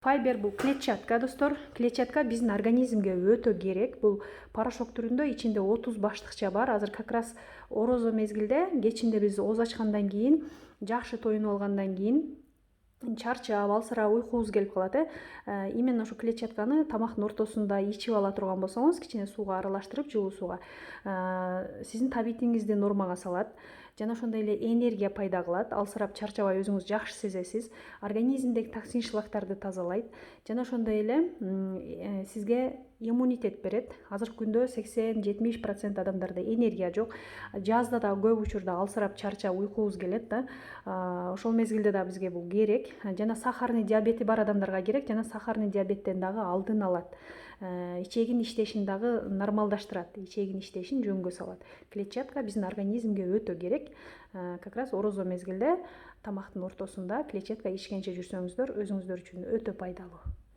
Файбер бул клетчатка достор. Клетчатка биздин организмге өтө керек. Бул порошок түрүндө, ичинде 30 баштыкча бар. Азыр как раз орозо мезгилде, кечинде биз ооз ачкандан кийин, жакшы тоюнуп алгандан кийин чарчап, алсырап уйкубуз келип калат. Именно ошо клетчатканы тамактын ортосунда ичип ала турган болсоңуз, кичине сууга аралаштырып, жылуу сууга, сиздин табитиңизди нормага салат. Жана ошондой эле энергия пайда кылат. Алсырап чарчабай өзүңүз жакшы сезесиз. Организмдеги токсин шлактарды тазалайт. Жана ошондой эле сизге иммунитет берет. Азыркы күндө 80-70% адамдарда энергия жок. Жазда да көп учурда алсырап чарчап уйкубуз келет да. Ошол мезгилде да бизге бул керек. Жана сахарный диабети бар адамдарга керек. Жана сахарный диабеттен дагы алдын алат. Ичегин иштешин дагы нормалдаштырат. Ичегин иштешин жөнгө салат. Клетчатка биздин организмге өтө керек. Как раз орозо мезгилде тамактын ортосунда клетчатка ичкенче жүрсөңүздөр өзүңүздөр үчүн өтө пайдалуу.